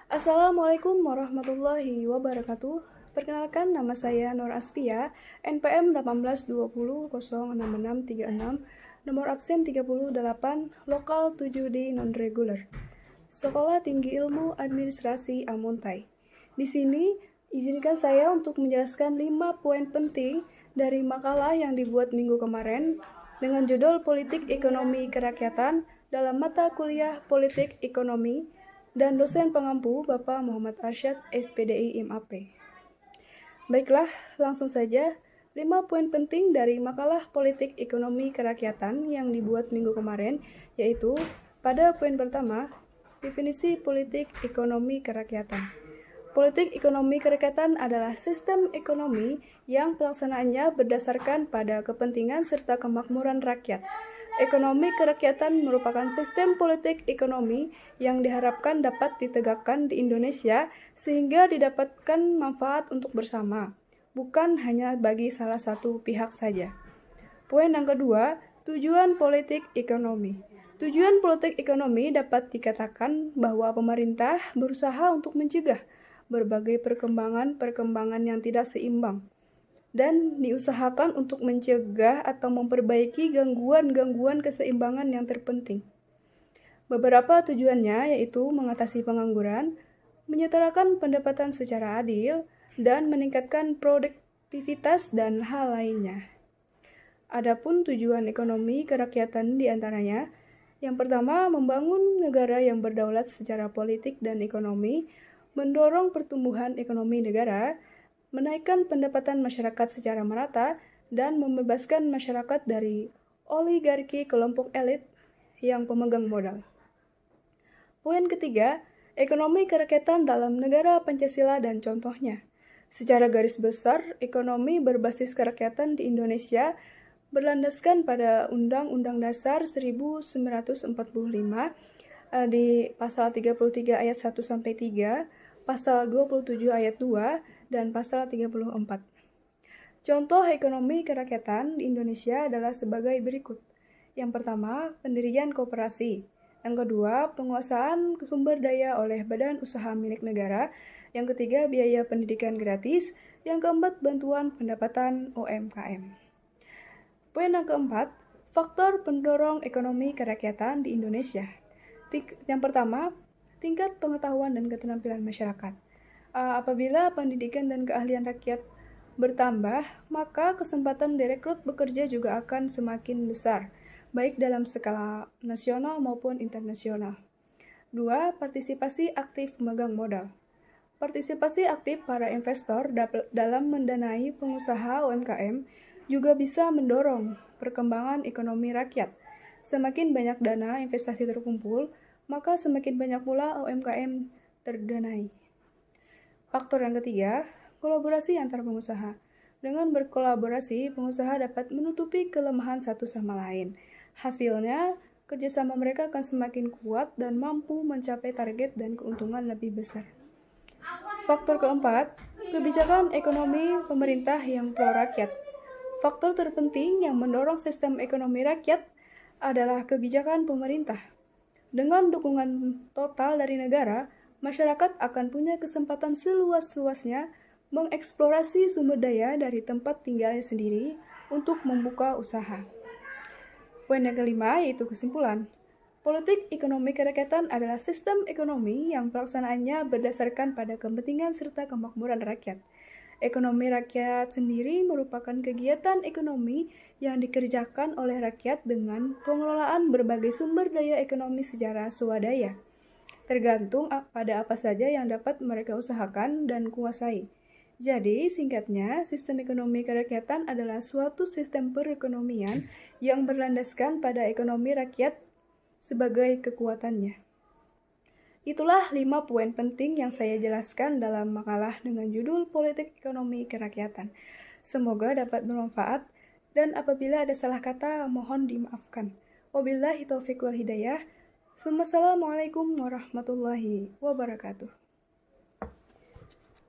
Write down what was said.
Assalamualaikum warahmatullahi wabarakatuh. Perkenalkan, nama saya Nur Aspia, NPM 1820066636, nomor absen 38, lokal 7D non-regular. Sekolah Tinggi Ilmu Administrasi Amuntai. Di sini, izinkan saya untuk menjelaskan 5 poin penting dari makalah yang dibuat minggu kemarin dengan judul Politik Ekonomi Kerakyatan dalam mata kuliah Politik Ekonomi dan dosen pengampu Bapak Muhammad Arsyad, SPDI MAP. Baiklah, langsung saja 5 poin penting dari makalah Politik Ekonomi Kerakyatan yang dibuat minggu kemarin, yaitu pada poin pertama, definisi politik ekonomi kerakyatan. Politik ekonomi kerakyatan adalah sistem ekonomi yang pelaksanaannya berdasarkan pada kepentingan serta kemakmuran rakyat. Ekonomi kerakyatan merupakan sistem politik ekonomi yang diharapkan dapat ditegakkan di Indonesia sehingga didapatkan manfaat untuk bersama, bukan hanya bagi salah satu pihak saja. Poin yang kedua, tujuan politik ekonomi. Tujuan politik ekonomi dapat dikatakan bahwa pemerintah berusaha untuk mencegah berbagai perkembangan yang tidak seimbang, dan diusahakan untuk mencegah atau memperbaiki gangguan-gangguan keseimbangan yang terpenting. Beberapa tujuannya yaitu mengatasi pengangguran, menyetarakan pendapatan secara adil, dan meningkatkan produktivitas dan hal lainnya. Adapun tujuan ekonomi kerakyatan diantaranya, yang pertama, membangun negara yang berdaulat secara politik dan ekonomi, mendorong pertumbuhan ekonomi negara, menaikkan pendapatan masyarakat secara merata, dan membebaskan masyarakat dari oligarki kelompok elit yang pemegang modal. Poin ketiga, ekonomi kerakyatan dalam negara Pancasila dan contohnya. Secara garis besar, ekonomi berbasis kerakyatan di Indonesia berlandaskan pada Undang-Undang Dasar 1945 di pasal 33 ayat 1-3, pasal 27 ayat 2, dan pasal 34. Contoh ekonomi kerakyatan di Indonesia adalah sebagai berikut. Yang pertama, pendirian koperasi. Yang kedua, penguasaan sumber daya oleh badan usaha milik negara. Yang ketiga, biaya pendidikan gratis. Yang keempat, bantuan pendapatan UMKM. Poin yang keempat, faktor pendorong ekonomi kerakyatan di Indonesia. Yang pertama, tingkat pengetahuan dan keterampilan masyarakat. Apabila pendidikan dan keahlian rakyat bertambah, maka kesempatan direkrut bekerja juga akan semakin besar, baik dalam skala nasional maupun internasional. 2. Partisipasi aktif pemegang modal. Partisipasi aktif para investor dalam mendanai pengusaha UMKM juga bisa mendorong perkembangan ekonomi rakyat. Semakin banyak dana investasi terkumpul, maka semakin banyak pula UMKM terdanai. Faktor yang ketiga, kolaborasi antar pengusaha. Dengan berkolaborasi, pengusaha dapat menutupi kelemahan satu sama lain. Hasilnya, kerjasama mereka akan semakin kuat dan mampu mencapai target dan keuntungan lebih besar. Faktor keempat, kebijakan ekonomi pemerintah yang pro-rakyat. Faktor terpenting yang mendorong sistem ekonomi rakyat adalah kebijakan pemerintah. Dengan dukungan total dari negara, masyarakat akan punya kesempatan seluas-luasnya mengeksplorasi sumber daya dari tempat tinggalnya sendiri untuk membuka usaha. Poin yang kelima yaitu kesimpulan. Politik ekonomi kerakyatan adalah sistem ekonomi yang pelaksanaannya berdasarkan pada kepentingan serta kemakmuran rakyat. Ekonomi rakyat sendiri merupakan kegiatan ekonomi yang dikerjakan oleh rakyat dengan pengelolaan berbagai sumber daya ekonomi secara swadaya, tergantung pada apa saja yang dapat mereka usahakan dan kuasai. Jadi, singkatnya, sistem ekonomi kerakyatan adalah suatu sistem perekonomian yang berlandaskan pada ekonomi rakyat sebagai kekuatannya. Itulah 5 poin penting yang saya jelaskan dalam makalah dengan judul Politik Ekonomi Kerakyatan. Semoga dapat bermanfaat, dan apabila ada salah kata, mohon dimaafkan. Wabillahi taufiq wal hidayah. Wassalamualaikum warahmatullahi wabarakatuh.